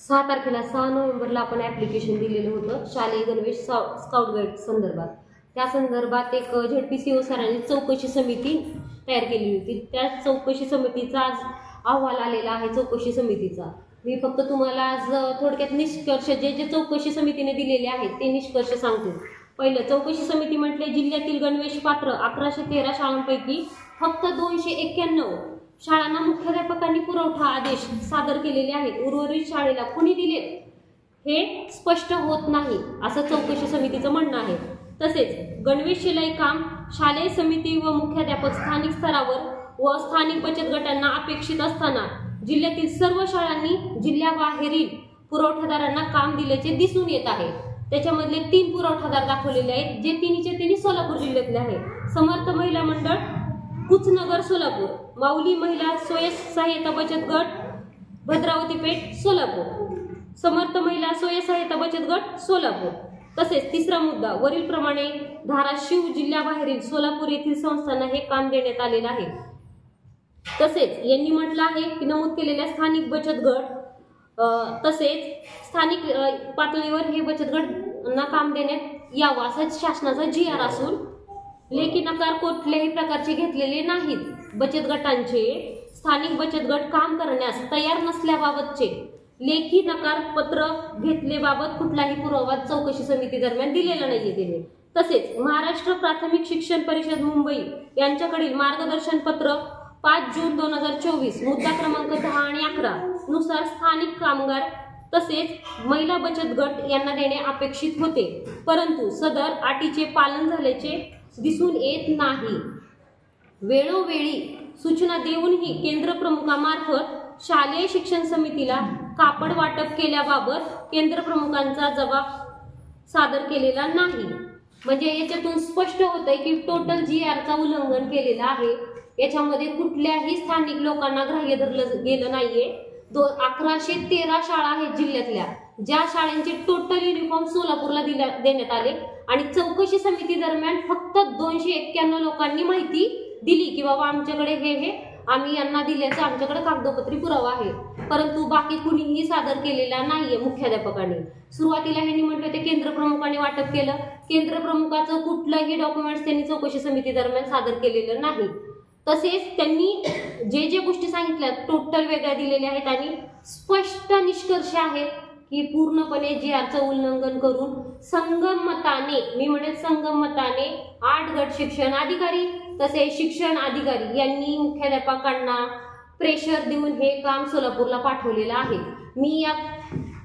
6 तारखेला 6 नोव्हेंबरला आपण ॲप्लिकेशन दिलेलं होतं शालेय गणवेश स्काउट गाईड संदर्भात. त्या संदर्भात एक झेडपीसीओ सरांनी चौकशी समिती तयार केलेली होती. त्या चौकशी समितीचा आज अहवाल आलेला आहे. चौकशी समितीचा मी फक्त तुम्हाला आज थोडक्यात निष्कर्ष जे चौकशी समितीने दिलेले आहेत ते निष्कर्ष सांगते. पहिलं, चौकशी समिती म्हटले जिल्ह्यातील गणवेश पात्र 1113 शाळांपैकी फक्त 291 शाळांना मुख्याध्यापकांनी पुरवठा आदेश सादर केलेले आहेत. उर्वरित शाळेला कुणी दिले हे स्पष्ट होत नाही असं चौकशी समितीचं म्हणणं आहे. तसेच गणवेश शिलाई काम शालेय समिती व मुख्याध्यापक स्थानिक स्तरावर व स्थानिक बचत गटांना अपेक्षित असताना जिल्ह्यातील सर्व शाळांनी जिल्ह्याबाहेरील पुरवठादारांना काम दिल्याचे दिसून येत आहे. त्याच्यामधले 3 पुरवठादार दाखवलेले आहेत, जे तिन्ही सोलापूर जिल्ह्यातले आहे. समर्थ महिला मंडळ कुचनगर सोलापूर, माऊली महिला स्वयंसहाय्यता बचत गट भद्रावती पेठ सोलापूर, समर्थ महिला स्वयंसहाय्यता बचत गट सोलापूर. तसेच तिसरा मुद्दा, वरील प्रमाणे धाराशिव जिल्ह्याबाहेरील सोलापूर येथील संस्थांना हे काम देण्यात आलेलं आहे. तसेच यांनी म्हटलं आहे की नमूद केलेल्या स्थानिक बचत गट तसेच स्थानिक पातळीवर हे बचत गटांना काम देण्यात यावं असा शासनाचा GR असून लेखी नकार कुठल्याही प्रकारचे घेतलेले नाहीत. बचत गटांचे स्थानिक बचत गट काम करण्यास तयार नसल्याबाबतचे लेखी नकार पत्र घेतलेबाबत कुठलाही पुरावा चौकशी समिती दरम्यान दिलेला नाहीये त्याने. तसेच महाराष्ट्र प्राथमिक शिक्षण परिषद मुंबई यांच्याकडील मार्गदर्शन पत्र 5 जून 2024 मुद्दा क्रमांक 10 आणि 11 नुसार स्थानिक कामगार तसेच महिला बचत गट यांना देणे अपेक्षित होते, परंतु सदर अटीचे पालन झाल्याचे दिसून येत नाही. वेळोवेळी सूचना देऊनही केंद्र प्रमुखामार्फत शालेय शिक्षण समितीला कापड वाटप केल्याबाबत केंद्र प्रमुखांचा जबाब सादर केलेला नाही. म्हणजे याच्यातून स्पष्ट होतंय की टोटल GRचा उल्लंघन केलेलं आहे. याच्यामध्ये कुठल्याही स्थानिक लोकांना ग्राह्य धरलं गेलं नाहीये. 1113 शाळा आहेत जिल्ह्यातल्या, ज्या शाळांचे टोटल युनिफॉर्म सोलापूरला देण्यात आले आणि चौकशी समिती दरम्यान फक्त 291 लोकांनी माहिती दिली की बाबा आमच्याकडे हे आम्ही यांना दिल्याचं आमच्याकडे कागदोपत्री पुरावा आहे, परंतु बाकी कुणीही सादर केलेला नाहीये मुख्याध्यापकांनी. सुरुवातीला ह्यांनी म्हटलं ते केंद्र प्रमुखांनी वाटप केलं. केंद्र प्रमुखाचं कुठलंही डॉक्युमेंट्स त्यांनी चौकशी समिती दरम्यान सादर केलेलं नाही. तसेच त्यांनी जे गोष्टी सांगितल्या टोटल वेगळ्या दिलेल्या आहेत आणि स्पष्ट निष्कर्ष आहेत की पूर्णपणे GRचं उल्लंघन करून संगमताने, मी म्हणेन संगमताने 8 गट शिक्षण अधिकारी तसेच शिक्षण अधिकारी यांनी मुख्याध्यापकांना प्रेशर देऊन हे काम सोलापूरला पाठवलेलं आहे. मी या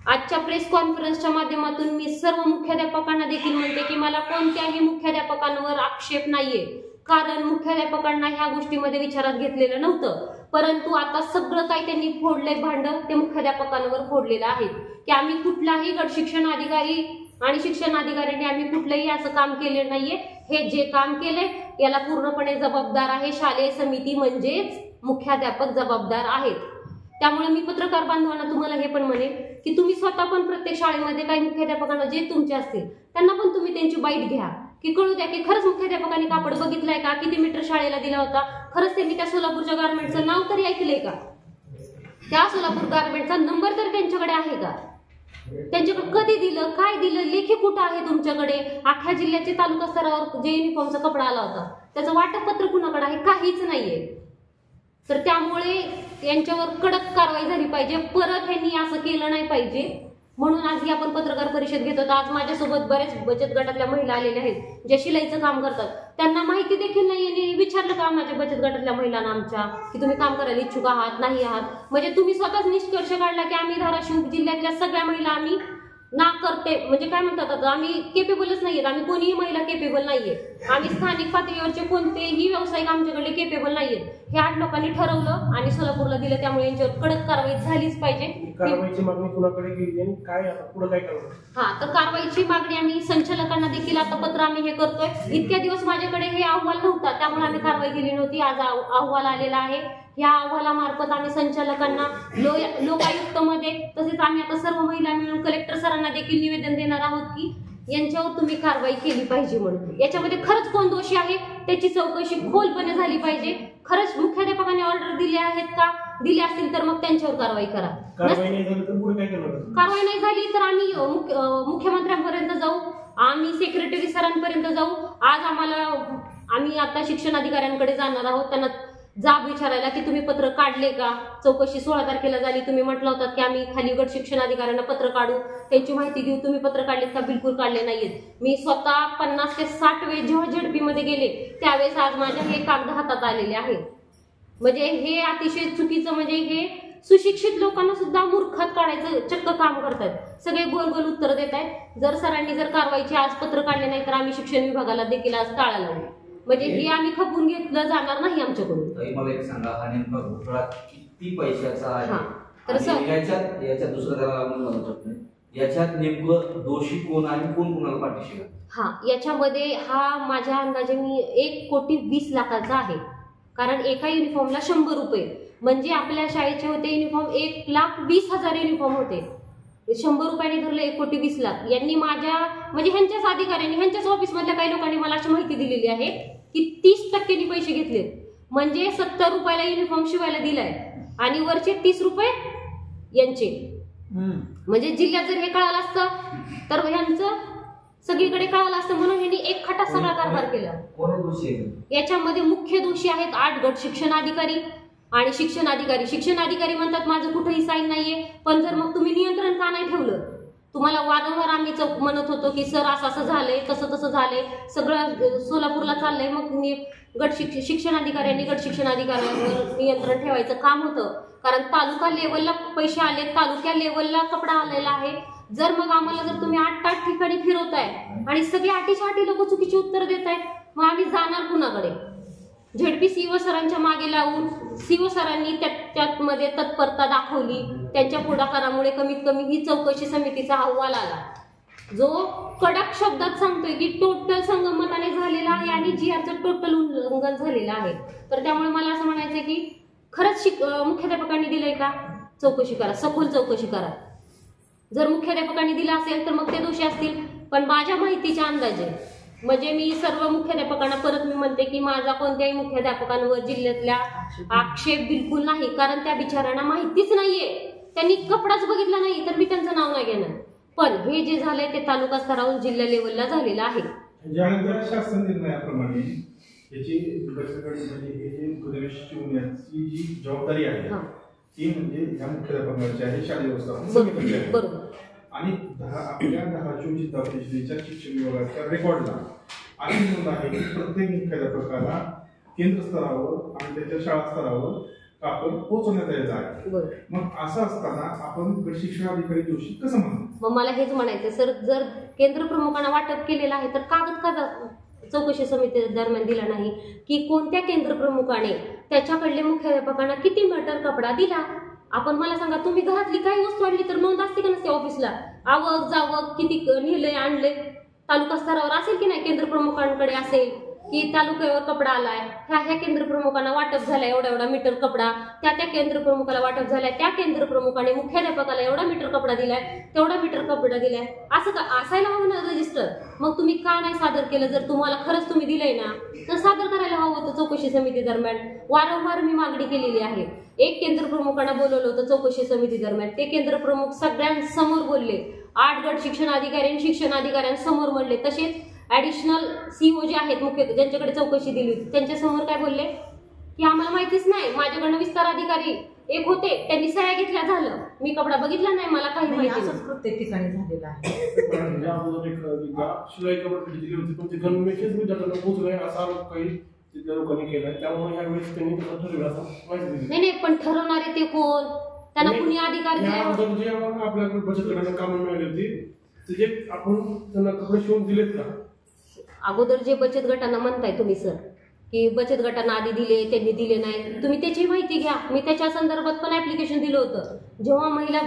आजच्या प्रेस कॉन्फरन्सच्या माध्यमातून मी सर्व मुख्याध्यापकांना देखील म्हणते की मला कोणत्याही मुख्याध्यापकांवर आक्षेप नाहीये, कारण मुख्याध्यापकांना ह्या गोष्टीमध्ये विचारात घेतलेलं नव्हतं. परंतु आता सगळं काही त्यांनी फोडलंय भांड ते मुख्याध्यापकांवर फोडलेलं आहे की आम्ही कुठलाही गट शिक्षण अधिकारी आणि शिक्षण अधिकाऱ्यांनी आम्ही कुठलंही असं काम केलेलं नाहीये. हे जे काम केलंय याला पूर्णपणे जबाबदार आहे शालेय समिती, म्हणजेच मुख्याध्यापक जबाबदार आहेत. त्यामुळे मी पत्रकार बांधवांना तुम्हाला हे पण म्हणेन की तुम्ही स्वतः पण प्रत्येक शाळेमध्ये काही मुख्याध्यापकांना जे तुमचे असतील त्यांना पण तुम्ही त्यांची बाईट घ्या की कळू द्या की खरंच मुख्याध्यापकांनी कापड बघितलाय का, किती मीटर शाळेला दिला होता, खरंच त्यांनी त्या सोलापूरच्या गारमेंटचं नाव तरी ऐकलंय का, त्या सोलापूर गारमेंटचा नंबर तरी त्यांच्याकडे आहे का, त्यांच्याकडे कधी दिलं, काय दिलं, लेखी कुठं आहे तुमच्याकडे, अख्ख्या जिल्ह्याचे तालुका स्तरावर जे युनिफॉर्मचा कपडा आला होता त्याचं वाटपपत्र कुणाकडे आहे, काहीच नाहीये. तर त्यामुळे यांच्यावर कडक कारवाई झाली पाहिजे. परत यांनी असं केलं नाही पाहिजे. म्हणून आज ही आपण पत्रकार परिषद घेतो. आज माझ्यासोबत बरेच बचत गटातल्या महिला आलेल्या आहेत ज्या शिलाईचं काम करतात. त्यांना माहिती देखील नाही. विचारलं का माझ्या बचत गटातल्या महिलांना आमच्या की तुम्ही काम करायला इच्छुक आहात नाही आहात, म्हणजे तुम्ही स्वतःच निष्कर्ष काढला की आम्ही धाराशिव जिल्ह्यातल्या सगळ्या महिला आम्ही ना करते, म्हणजे काय म्हणतात आता आम्ही केपेबलच नाहीयेत, आम्ही कोणीही महिला केपेबल नाहीये, आम्ही स्थानिक पातळीवरचे कोणतेही व्यावसायिक आमच्याकडे केपेबल नाहीयेत, हे 8 लोकांनी ठरवलं आणि सोलापूरला दिलं. त्यामुळे यांच्यावर कडक कारवाई झालीच पाहिजे. कारवाईची मागणी कुणाकडे केली आणि काय पुढे काय करणार? हा, तर कारवाईची मागणी आम्ही संचालकांना देखील आता पत्र आम्ही हे करतोय. इतक्या दिवस माझ्याकडे हे अहवाल नव्हता त्यामुळे आम्ही कारवाई केली नव्हती. आज अहवाल आलेला आहे. या अहवालामार्फत आम्ही संचालकांना लोकायुक्त मध्ये तसेच आम्ही आता सर्व महिला मिळून कलेक्टर सरांना देखील निवेदन देणार आहोत की यांच्यावर तुम्ही कारवाई केली पाहिजे म्हणून. याच्यामध्ये खरंच कोण दोषी आहे त्याची चौकशी खोलपणे झाली पाहिजे. खरंच मुख्याध्यापकांनी ऑर्डर दिले आहेत का, दिले असतील तर मग त्यांच्यावर कारवाई करा. कारवाई नाही झाली तर पुढे काय करणार? कारवाई नाही झाली तर आम्ही मुख्यमंत्र्यांपर्यंत जाऊ, आम्ही सेक्रेटरी सरांपर्यंत जाऊ. आज आम्ही आता शिक्षण अधिकाऱ्यांकडे जाणार आहोत, त्यांना जाब विचारायला की तुम्ही पत्र काढले का. चौकशी 16 तारखेला झाली. तुम्ही म्हटलं होतं की आम्ही खाली गट शिक्षण अधिकाऱ्यांना पत्र काढू, त्यांची माहिती घेऊ. तुम्ही पत्र काढलेत का? बिलकुल काढले नाहीयेत. मी स्वतः 50 ते 60 वेळेस जेव्हा झेडपी मध्ये गेले त्यावेळेस आज माझ्या हे कागद हातात आलेले आहेत. म्हणजे हे अतिशय चुकीचं, म्हणजे हे सुशिक्षित लोकांना सुद्धा मूर्खात काढायचं चक्क काम करतात. सगळे गोल गोल उत्तर देत आहेत. जर सरांनी जर कारवाईचे आज पत्र काढले नाही तर आम्ही शिक्षण विभागाला देखील आज टाळा लावू. म्हणजे हे आम्ही खपून घेतलं जाणार नाही आमच्याकडून. मला एक सांगा, हा नेमका घोटाळा किती पैशाचा आहे? तर याच्यात दुसरं त्याला म्हणू शकतो, याच्यात नेमकं दोषी कोण आहे, कोण कोणाला पाठीशी आहे? याच्यामध्ये माझ्या अंदाजे मी 1,20,00,000 आहे. कारण एका युनिफॉर्मला 100 रुपये, म्हणजे आपल्या शाळेचे होते युनिफॉर्म 1,20,000 युनिफॉर्म होते. 100 रुपयांनी धरलं 1,20,00,000. यांनी म्हणजे ह्यांच्याच अधिकाऱ्यांनी, ह्यांच्याच ऑफिसमधल्या काही लोकांनी मला अशी माहिती दिलेली आहे की 30% पैसे घेतले. म्हणजे 70 रुपयाला युनिफॉर्म शिवायला दिलाय आणि वरचे 30 रुपये यांचे. म्हणजे जिल्ह्यात जर हे कळालं असतं तर ह्यांचं सगळीकडे कळालं असतं, म्हणून यांनी एक खटा सगळा कारभार केला. याच्यामध्ये मुख्य दोषी आहेत 8 गट शिक्षण अधिकारी आणि शिक्षण अधिकारी म्हणतात माझं कुठेही साईन नाहीये. पण जर मग तुम्ही नियंत्रण का नाही ठेवलं? तुम्हाला वारंवार आम्ही म्हणत होतो की सर असं झालंय, तसं झालंय, सगळं सोलापूरला चाललंय. मग शिक्षण अधिकाऱ्यांनी गट शिक्षण अधिकाऱ्यांवर नियंत्रण ठेवायचं काम होतं. कारण तालुका लेवलला पैसे आले, तालुक्या लेवलला कपडा आलेला आहे. जर मग आम्हाला तुम्ही 8 ठिकाणी फिरवताय आणि सगळे 8 लोक चुकीची उत्तर देत आहेत, मग आम्ही जाणार कुणाकडे? झेडपी सीओ सरांच्या मागे लावून सीओ सरांनी त्यामध्ये तत्परता दाखवली. त्यांच्या पुढाकारामुळे कमीत कमी ही चौकशी समितीचा अहवाल आला, जो कडक शब्दात सांगतोय की टोटल संगमताने झालेला आहे आणि जीआरचं टोटल उल्लंघन झालेलं आहे. तर त्यामुळे मला असं म्हणायचं की खरंच मुख्याध्यापकांनी दिलंय का? चौकशी करा, सखोल चौकशी करा. जर मुख्याध्यापकांनी दिला असेल तर मग ते दोषी असतील. पण माझ्या माहितीच्या अंदाजे, म्हणजे मी सर्व मुख्याध्यापकांना परत मी म्हणते की माझा कोणत्याही मुख्याध्यापकांवर जिल्ह्यातल्या आक्षेप बिलकुल नाही. कारण त्या बिचाऱ्यांना माहितीच नाहीये, त्यांनी कपडाच बघितला नाही तर मी त्यांचं नाव नाही घेणार. पण हे जे झालंय ते तालुका स्तरावरून जिल्हा लेवलला झालेलं आहे. ज्यानंतर शासन निर्णयाप्रमाणे याची जी जबाबदारी आहे ती म्हणजे ह्या मुख्याध्यापकांची आहे, शालेय व्यवस्थापन बरोबर. आणि आपल्या 10 जिल्हा परिषदेच्या शिक्षण विभागाच्या रेकॉर्डला अशी नोंद आहे की प्रत्येक मुख्याध्यापकाला केंद्र स्तरावर आणि त्याच्या शाळा स्तरावर कापड पोहोचवण्यात आलेलं आहे. मग असं असताना आपण गट शिक्षण अधिकारी दोषी कसं म्हणतो? मग मला हेच म्हणायचं सर, जर केंद्र प्रमुखांना वाटप केलेलं आहे तर कागद का चौकशी समिती दरम्यान दिला नाही? की कोणत्या केंद्र प्रमुखाने त्याच्याकडले मुख्याध्यापकांना किती मीटर कपडा दिला? आपण मला सांगा, तुम्ही घरातली काही वस्तू आणली तर नोंद असते का नसते ऑफिसला? आवक जावक किती नेले आणले तालुका स्तरावर असेल की नाही? केंद्र प्रमुखांकडे असेल की तालुक्यावर कपडा आलाय, ह्या केंद्र प्रमुखांना वाटप झालाय एवढा मीटर कपडा, त्या केंद्र प्रमुखाला वाटप झालाय, त्या केंद्र प्रमुखाने मुख्याध्यापकाला एवढा मीटर कपडा दिलाय, तेवढा मीटर कपडा दिलाय. असं का असायला हवं ना रजिस्टर? मग तुम्ही का नाही सादर केलं? जर तुम्हाला खरंच तुम्ही दिलंय ना तर सादर करायला हवं होतं. चौकशी समिती दरम्यान वारंवार मी मागणी केलेली आहे. एक केंद्र प्रमुखांना बोलवलं होतं चौकशी समिती दरम्यान, ते केंद्र प्रमुख सगळ्यांसमोर बोलले. 8 गट शिक्षण अधिकाऱ्यांसमोर म्हणले. तसेच ऍडिशनल सीओ जे आहेत मुख्य, ज्यांच्याकडे चौकशी दिली होती, त्यांच्यासमोर काय बोलले की आम्हाला माहितीच नाही. माझ्याकडनं विस्तार अधिकारी एक होते, त्यांनी सह्या घेतल्या, झालं. मी कपडा बघितला नाही, मला काही माहिती नाही. प्रत्येक ठिकाणी झालेलं आहे. शिलाई कपडे दिली होती पण ते गणवेशच विद्यार्थ्यांना पोहोचले असा आरोप काही तिथल्या लोकांनी केला. त्यामुळे यावेळेस त्यांनी ठरवलं असं माहिती दिली. नाही, पण ठरवणारे ते कोण? त्यांना कुणी अधिकार दिला? आपल्याकडे बचत गटांना कामं मिळाली होती, जे आपण त्यांना कपडे शिवून दिलेत का? अगोदर जे बचत गटांना म्हणताय तुम्ही सर की बचत गटांना आधी दिले, त्यांनी दिले नाही, तुम्ही त्याची माहिती घ्या. मी त्याच्या संदर्भात पण ऍप्लिकेशन दिलं होतं. जेव्हा महिला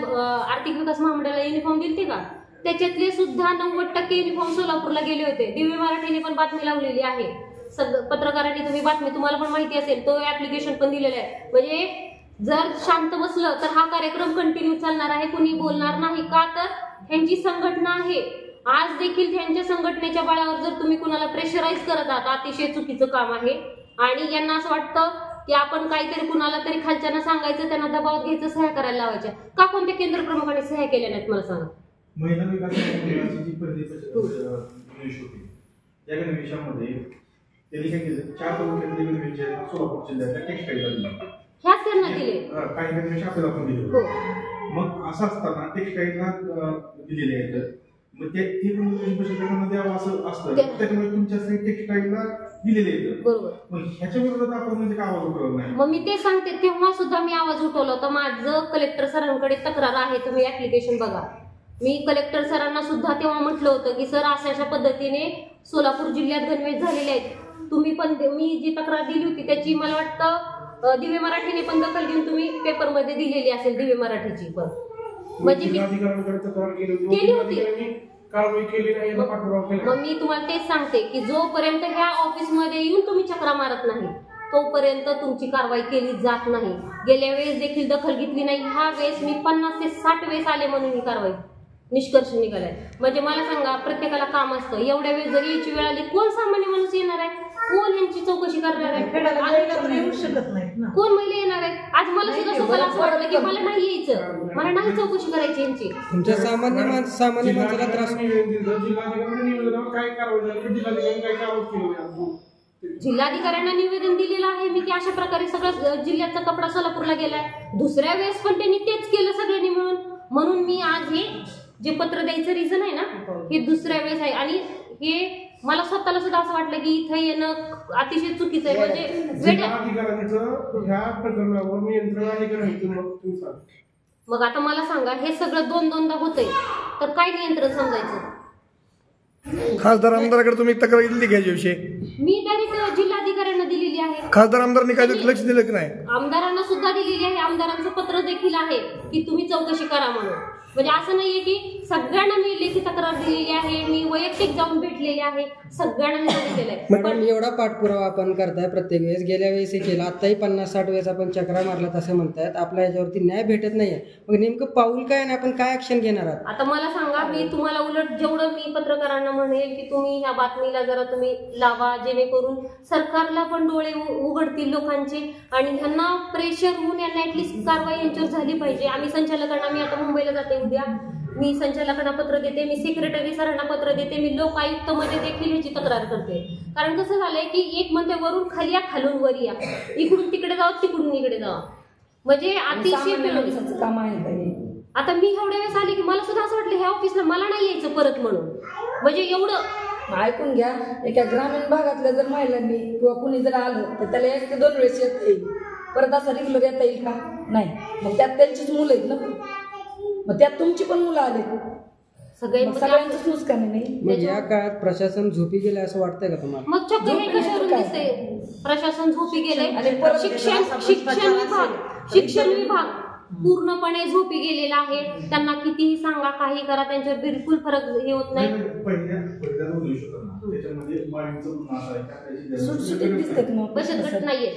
आर्थिक विकास महामंडळाला युनिफॉर्म दिलते का, त्याच्यातले सुद्धा 90% युनिफॉर्म सोलापूरला गेले होते. दिव्य मराठीने पण बातमी लावलेली आहे. पत्रकारांनी तुम्ही बातमी, तुम्हाला पण माहिती असेल, तो ऍप्लिकेशन पण दिलेला आहे. म्हणजे जर शांत बसलं तर हा कार्यक्रम कंटिन्यू चालणार आहे, कुणी बोलणार नाही. का तर ह्यांची संघटना आहे आज देखील त्यांच्या संघटनेच्या बळावर जर तुम्ही कुणाला प्रेशराईज करत आहात, अतिशय चुकीचं काम आहे. आणि यांना असं वाटतं की आपण काहीतरी कुणाला तरी खालच्यांना सांगायचं, त्यांना दबावात घ्यायचं, सह्या करायला लावायच्या. का कोणत्या केंद्र प्रमुखाने सह्या केल्या नाहीत मला सांगा. महिला विकास मंडळाची जी पहिली गणवेश होती त्या गणवेशामध्ये त्यांनी काय केलं, 4 तालुक्यातले गणवेश सोलापूर जिल्ह्यातल्या टेक्स्टाईलला दिले. ह्याच त्यांना दिले. काही गणवेश आपल्याला पण दिले होते. मग असं असताना टेक्स्टाईलला दिलेले आहेत, मग ते पण बचतगटांना द्यावं असं असतं, त्याच्यामुळे तुमच्या टेक्स्टाईलला दिलेले आहेत. बरोबर. मग ह्याच्या विरोधात आपण म्हणजे काय आवाज उठवला नाही? मग मी ते सांगते, तेव्हा सुद्धा मी आवाज उठवला होता. माझं कलेक्टर सरांकडे तक्रार आहे, तुम्ही ऍप्लिकेशन बघा. मी कलेक्टर सरांना सुद्धा तेव्हा म्हटलं होतं की सर अशा पद्धतीने सोलापूर जिल्ह्यात गणवेश झालेले आहेत. तुम्ही पण मी जी तक्रार दिली होती त्याची मला वाटतं दिव्य मराठीने पण दखल घेऊन तुम्ही पेपरमध्ये दिलेली असेल, दिव्य मराठीची पण. म्हणजे केली होती. कारवाई केली नाही, मग मी तुम्हाला तेच सांगते की जोपर्यंत ह्या ऑफिसमध्ये येऊन तुम्ही चक्रा मारत नाही तोपर्यंत तुमची कारवाई केली जात नाही. गेल्या वेळेस देखील दखल घेतली नाही, ह्या वेळेस मी 50 ते 60 वेळेस आले म्हणून ही कारवाई निष्कर्ष निघालाय. म्हणजे मला सांगा, प्रत्येकाला काम असतं. एवढ्या वेळ जर यायची वेळ आली, कोण सामान्य माणूस येणार आहे? कोण यांची चौकशी करणार आहे? कोण महिला येणार आहेत? आज मला सुद्धा स्वतःला असं वाटलं की मला नाही यायचं, मला नाही चौकशी करायची यांची. तुमच्या सामान्य माणसाला त्रास. जिल्हाधिकाऱ्यांना निवेदन दिलेलं आहे मी की अशा प्रकारे सगळ्या जिल्ह्याचा कपडा सोलापूरला गेलाय. दुसऱ्या वेळेस पण त्यांनी तेच केलं सगळ्यांनी मिळून. म्हणून मी आज हे जे पत्र द्यायचं रिझन आहे ना, हे दुसऱ्या वेळेस आहे. आणि हे मला स्वतःला सुद्धा असं वाटलं की इथं येणं अतिशय चुकीचं आहे. म्हणजे ह्या प्रकरणावर नियंत्रण आहे का नाही? मग आता मला सांगा, हे सगळं दोनदा होतंय तर काय नियंत्रण समजायचं? खासदार आमदाराकडे तुम्ही तक्रार दिली घ्यायच्या विषयी? मी डायरेक्ट जिल्हाधिकाऱ्यांना दिलेली आहे. खासदार आमदारांनी काय लक्ष दिलं की नाही? आमदारांना सुद्धा दिलेली आहे. आमदारांचं पत्र देखील आहे की तुम्ही चौकशी करा म्हणून. म्हणजे असं नाहीये की सगळ्यांना मी लेखी तक्रार दिलेली आहे, मी वैयक्तिक जाऊन भेटलेली आहे, सगळ्यांना मी सांगितलेलं आहे. पण एवढा पाठपुरावा आपण करताय प्रत्येक वेळेस, गेल्या वेळेस हे केलं, आताही 50-60 वेळेस आपण चक्रा मारलात असं म्हणतायत, आपल्या याच्यावरती न्याय भेटत नाहीये. मग नेमकं पाऊल काय आणि आपण काय ऍक्शन घेणार आहात? आता मला सांगा, मी तुम्हाला उलट जेवढं मी पत्रकारांना म्हणेल की तुम्ही ह्या बातमीला जरा तुम्ही लावा, जेणेकरून सरकारला पण डोळे उघडतील लोकांचे आणि ह्यांना प्रेशर होऊन यांना ऍटलिस्ट कारवाई यांच्यावर झाली पाहिजे. आम्ही संचालकांना, मी आता मुंबईला जाते उद्या, मी संचालकांना पत्र देते, मी सेक्रेटरी सरांना पत्र देते, मी लोकायुक्त मध्ये देखील ह्याची तक्रार करते. कारण कसं झालंय की एक म्हणते वरून खाली या, खालून वर या, इकडून तिकडे जावं, तिकडून इकडे जावं, म्हणजे अतिशय काम आहे. आता मी एवढ्या वेळेस आले की मला सुद्धा असं वाटलं ह्या ऑफिसला मला नाही यायचं परत म्हणून. म्हणजे एवढं ऐकून घ्या, एका ग्रामीण भागातल्या जर महिलांनी किंवा कुणी जर आलं तर त्याला 1 ते 2 वेळेस येता येईल, परत असं रेग्युलर येता येईल का? नाही. मग त्यात त्यांचीच मुलं आहेत ना, मग त्यात तुमची पण मुलं आले, सगळ्यांचंच नुकसान नाही. मग या काळात प्रशासन झोपी गेले असं वाटतंय का तुम्हाला? मग चक्क हे कशावरून दिसतंय? प्रशासन झोपी गेलंय. शिक्षण विभाग पूर्णपणे झोपी गेलेला आहे. त्यांना कितीही सांगा, काही करा, त्यांच्यावर बिलकुल फरक हे होत नाही. बचत गट नाहीये.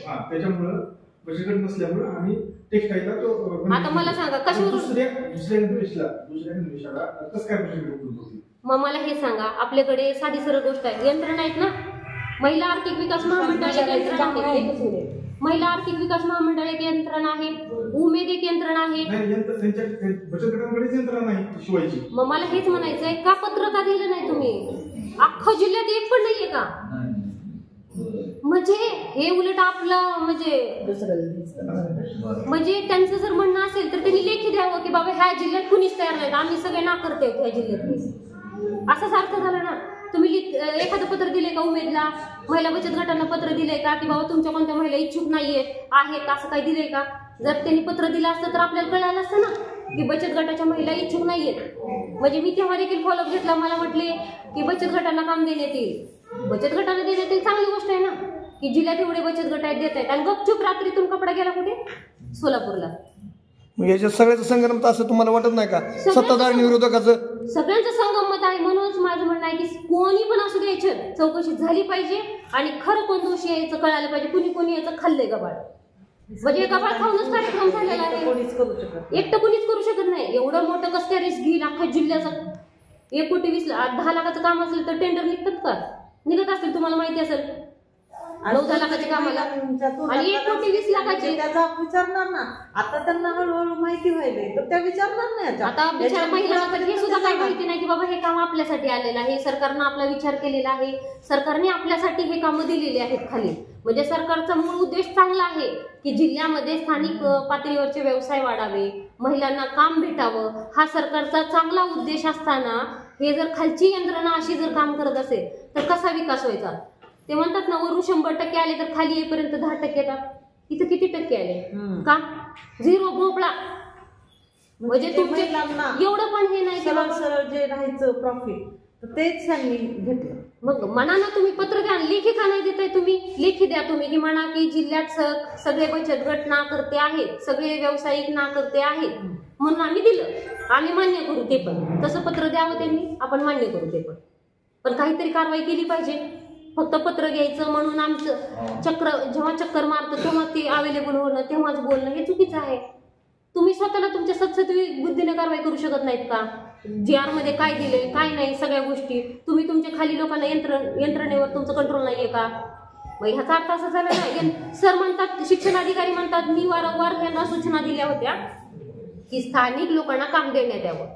बचत गट नसल्यामुळे आम्ही टेक्स्टाईलला तो. आता मला सांगा, कशावरून दुसऱ्या कसं काय बचत गट होती? मग मला हे सांगा, आपल्याकडे साधी सरळ गोष्ट आहे, यंत्रणा आहेत ना. महिला आर्थिक विकास महामंडळ एक यंत्रणा आहे, महिला आर्थिक विकास महामंडळ एक यंत्रणा आहे, उमेद एक यंत्रणा आहे. बचत गटांकडेच यंत्रणा नाही शिवायची. मग मला हेच म्हणायचंय, का पत्र का दिलं नाही तुम्ही? अख्खा जिल्ह्यात एक पण नाहीये का? म्हणजे हे उलट आपलं म्हणजे त्यांचं जर म्हणणं असेल तर त्यांनी लेखी द्यावं की बाबा ह्या जिल्ह्यात कुणीच तयार नाही, आम्ही सगळे नाकारते ह्या जिल्ह्यात. असाच अर्थ झाला ना. तुम्ही एखादं पत्र दिले का उमेदला, महिला बचत गटांना पत्र दिलंय का की बाबा तुमच्या कोणत्या महिला इच्छुक नाहीये आहेत असं काही दिलंय का? जर त्यांनी पत्र दिलं असतं तर आपल्याला कळालं असतं ना की बचत गटाच्या महिला इच्छुक नाहीयेत. म्हणजे मी तेव्हा देखील फॉलोअप घेतला, मला म्हटले की बचत गटांना काम देण्यात येईल. बचत गटाला देण्यात येईल, चांगली गोष्ट आहे ना की जिल्ह्यात एवढे बचत गट आहेत, देत आहेत. आणि गपचूप रात्रीतून कपडा गेला कुठे? सोलापूरला. मग याच्यात सगळ्याचं संगणमत असं तुम्हाला वाटत नाही का? सत्ताधार आणि विरोधकाचं सगळ्यांचं संगमत आहे. म्हणूनच माझं म्हणणं आहे की कोणी पण असू द्यायचं, चौकशी झाली पाहिजे आणि खरं कोण दोषी यायचं कळायला पाहिजे. कुणी याचं खाल्लंय गबाळ, म्हणजे गबाळ खाऊनच कार्यक्रम झालेला आहे. एकटं कुणीच करू शकत नाही. एवढं मोठं कसं काय रिस्क घेईल अख्ख्या जिल्ह्याचं? 1,20,00,000 10 लाखाचं काम असेल तर टेंडर निघतात का? निघत असेल, तुम्हाला माहिती असेल 9-10 लाखाच्या कामाला आणि 1,20,00,000 त्याचा विचारणार ना. आता त्यांना हळूहळू माहिती व्हायले तर त्या विचारणार नाही. आता बिचारा महिलांना तर हे सुद्धा काही माहिती नाही की बाबा हे काम आपल्यासाठी आलेलं आहे, सरकारनं आपला विचार केलेला आहे, सरकारने आपल्यासाठी हे कामं दिलेली आहेत खाली. म्हणजे सरकारचा मूळ उद्देश चांगला आहे की जिल्ह्यामध्ये स्थानिक पातळीवरचे व्यवसाय वाढावे, महिलांना काम भेटावं, हा सरकारचा चांगला उद्देश असताना हे जर खालची यंत्रणा अशी जर काम करत असेल तर कसा विकास व्हायचा? ते म्हणतात ना वरून 100% आले तर खाली येईपर्यंत 10% येतात. इथं किती टक्के आले? का 0 भोपळा. म्हणजे तुमचे एवढं पण हे नाही सरळ सरळ जे राहायचं प्रॉफिट तेच त्यांनी घेतलं. मग म्हणा ना तुम्ही पत्र द्या, लेखी का नाही देताय तुम्ही? लेखी द्या तुम्ही की म्हणा की जिल्ह्यात सगळे बचत गट ना करते आहेत, सगळे व्यावसायिक ना करते आहेत म्हणून आम्ही दिलं, आम्ही मान्य करू. ते पण तसं पत्र द्यावं त्यांनी, आपण मान्य करू ते पण काहीतरी कारवाई केली पाहिजे. फक्त पत्र घ्यायचं म्हणून आमचं जेव्हा चक्कर मारतं तेव्हा ते अवेलेबल होणं, तेव्हाच बोलणं हे चुकीचं आहे. तुम्ही स्वतःला तुमच्या सत्सत्वी बुद्धीने कारवाई करू शकत नाहीत का? GR मध्ये काय दिलंय काय नाही सगळ्या गोष्टी तुम्ही तुमच्या खाली लोकांना यंत्रणेवर तुमचं कंट्रोल नाहीये का? मग ह्याचा अर्थ असा झाला नाही. सर म्हणतात, शिक्षण अधिकारी म्हणतात, मी वारंवार यांना सूचना दिल्या होत्या की स्थानिक लोकांना काम देण्यात यावं.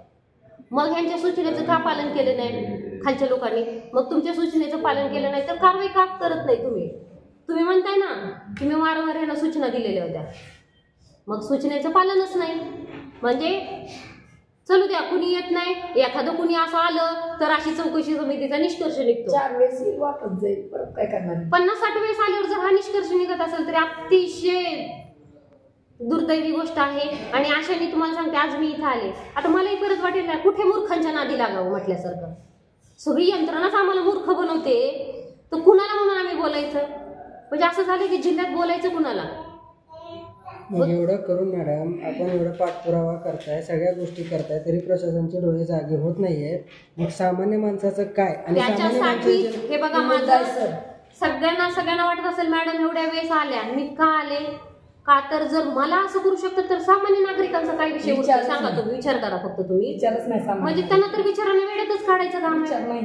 मग ह्यांच्या सूचनेचं का पालन केलं नाही खालच्या लोकांनी? मग तुमच्या सूचनेचं पालन केलं नाही तर कारवाई का करत नाही तुम्ही म्हणताय ना की मी वारंवार यांना सूचना दिलेल्या होत्या, मग सूचनेचं पालनच नाही. म्हणजे चलू द्या, कुणी येत नाही, एखादं कुणी असं आलं तर अशी चौकशी समितीचा निष्कर्ष निघतो. 4 वेळेस वाटत जाईल, परत काय करणार? 50-60 वेळेस आल्यावर जर हा निष्कर्ष निघत असेल तरी अतिशय दुर्दैवी गोष्ट आहे. आणि अशाने तुम्हाला सांगते, आज मी इथं आले, आता मलाही परत वाटेल ना कुठे मूर्खांच्या नादी लागावं म्हटल्यासारखं. सगळी यंत्रणाच आम्हाला मूर्ख बनवते तर कुणाला म्हणून आम्ही बोलायचं? म्हणजे असं झालं की जिल्ह्यात बोलायचं कुणाला? मग एवढं करून मॅडम आपण एवढा पाठपुरावा करताय, सगळ्या गोष्टी करताय, तरी प्रशासनाचे डोळे जागे होत नाहीये. मग सामान्य माणसाचं काय? आणि त्याच्यासाठी हे बघा, माझं सगळ्यांना वाटत असेल मॅडम एवढ्या वेळेस आल्या, मी का आले का? तर जर मला असं करू शकतं तर सामान्य नागरिकांचा काय विषय उरतो सांगा तुम्ही? विचार करा फक्त तुम्ही. विचारच नाही, म्हणजे त्यांना तर विचाराने वेळेतच काढायचं काम आहे.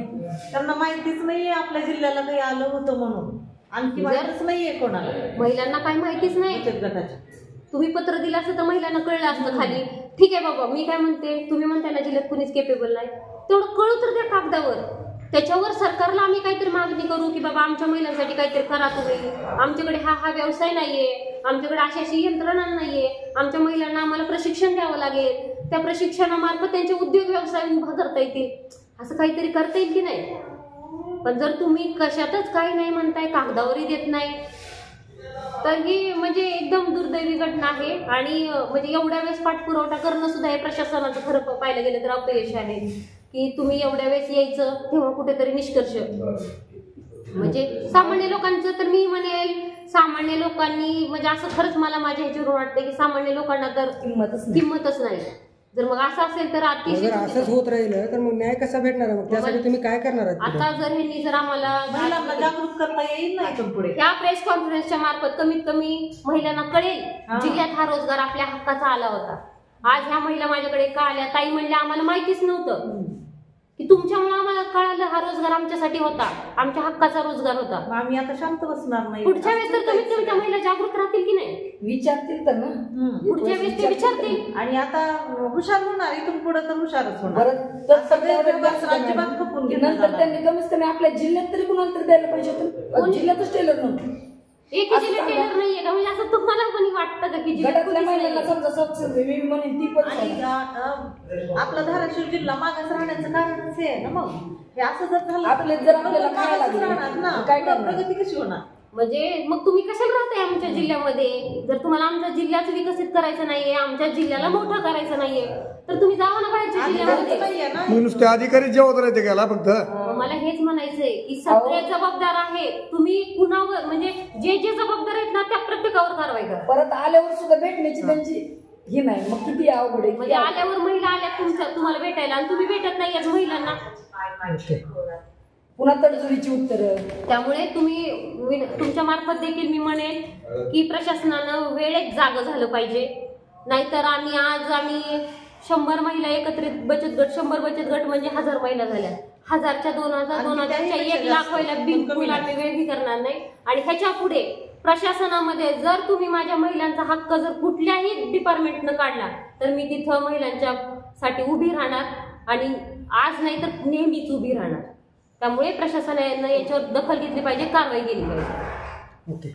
त्यांना माहितीच नाहीये आपल्या जिल्ह्याला काही आलं होतं म्हणून, आणखी माहितीच नाहीये कोणाला. महिलांना काही माहितीच नाही. बचत गटाच्या तुम्ही पत्र दिलं असतं तर महिलांना कळलं असतं खाली. ठीक आहे बाबा, मी काय म्हणते, तुम्ही म्हणताय ना जिल्ह्यात कुणीच केपेबल नाही, तेवढं कळू तर द्या कागदावर. त्याच्यावर सरकारला आम्ही काहीतरी मागणी करू की बाबा आमच्या महिलांसाठी काहीतरी करा तुम्ही, आमच्याकडे हा व्यवसाय नाहीये, आमच्याकडे अशी यंत्रणा नाहीये, आमच्या महिलांना आम्हाला प्रशिक्षण द्यावं लागेल, त्या प्रशिक्षणामार्फत त्यांचे उद्योग व्यवसाय उभा करता येतील, असं काहीतरी करता येईल की नाही? पण जर तुम्ही कशातच काही नाही म्हणताय, कागदावरही देत नाही, तर ही म्हणजे एकदम दुर्दैवी घटना आहे. आणि म्हणजे एवढ्या वेळेस पाठपुरवठा करणं सुद्धा हे प्रशासनाचं खरं पाहायला गेलं तर अपयश आहे की तुम्ही एवढ्या वेळेस यायचं तेव्हा कुठेतरी निष्कर्ष. म्हणजे सामान्य लोकांचं तर मी म्हणेल, सामान्य लोकांनी म्हणजे असं खरंच मला माझ्या ह्याच्यावरून वाटतं की सामान्य लोकांना तर किंमतच नाही. जर मग असं असेल तर अतिशय असंच होत राहिलं तर मग न्याय कसा भेटणार? मग त्यासाठी तुम्ही काय करणार आहात? आता जर ह्यांनी जर आम्हाला महिलांना जागृत करता येईल ना इथून पुढे, या प्रेस कॉन्फरन्सच्या मार्फत कमीत कमी महिलांना कळेल जिल्ह्यात हा रोजगार आपल्या हक्काचा आला होता. आज ह्या महिला माझ्याकडे का आल्या? ताई म्हणल्या आम्हाला माहितीच नव्हतं की तुमच्यामुळे आम्हाला कळालं हा रोजगार आमच्यासाठी होता, आमच्या हक्काचा रोजगार होता. आम्ही आता शांत बसणार नाही. पुढच्या वेळेस तर कमीत कमी त्या महिला जागृत राहतील की नाही? विचारतील तर ना, पुढच्या वेळेस ते विचारतील आणि आता हुशार होणार, इथून पुढे तर हुशारच होणार. अजिबात खपून नंतर त्यांनी कमीत कमी आपल्या जिल्ह्यात तरी कुणाला तरी द्यायला पाहिजे होतं. जिल्ह्यातच टेलर नव्हतं, एक जिल्ह्यात टेलर नाहीये का? म्हणजे असं तुम्हाला कोणी वाटतं का की घरातल्या महिलांना समजा सक्सेस मी म्हणेन ती पण. आणि आपला धाराशिव जिल्हा मागास राहण्याचं कारणच हे आहे ना. मग हे असं जर झालं आपले जर आपल्याला मागासच राहणार ना, काय प्रगती कशी होणार? म्हणजे मग तुम्ही कशाला राहताय आमच्या जिल्ह्यामध्ये? जर तुम्हाला आमच्या जिल्ह्याचं विकसित करायचं नाहीये, आमच्या जिल्ह्याला मोठं करायचं नाहीये, तर तुम्ही जावा ना बाहेरच्या जिल्ह्यामध्ये. नुसते अधिकारी जेवत राहते गेला फक्त. मला हेच म्हणायचंय की सगळे जबाबदार आहे, तुम्ही कुणावर म्हणजे जे जबाबदार आहेत ना त्या प्रत्येकावर कारवाई करा. परत आल्यावर सुद्धा भेटण्याची त्यांची ही नाही, मग किती अवघड आहे. म्हणजे आल्यावर महिला आल्या तुम्हाला भेटायला आणि तुम्ही भेटत नाही याच महिलांना, पुन्हा तडजोडीची उत्तरं. त्यामुळे तुम्ही तुमच्या मार्फत देखील मी म्हणेन की प्रशासनानं वेळेत जागं झालं पाहिजे. नाहीतर आम्ही 100 महिला एकत्रित बचत गट, 100 बचत गट म्हणजे 1000 महिला झाल्या. 1000च्या 2000, 2000च्या 1 लाख व्हायला बिलकुल आम्ही वेळही करणार नाही. आणि ह्याच्या पुढे प्रशासनामध्ये जर तुम्ही माझ्या महिलांचा हक्क जर कुठल्याही डिपार्टमेंटनं काढला तर मी तिथं महिलांच्या साठी उभी राहणार आणि आज नाही तर नेहमीच उभी राहणार. त्यामुळे प्रशासनानं याच्यावर दखल घेतली पाहिजे, कारवाई केली पाहिजे. ओके.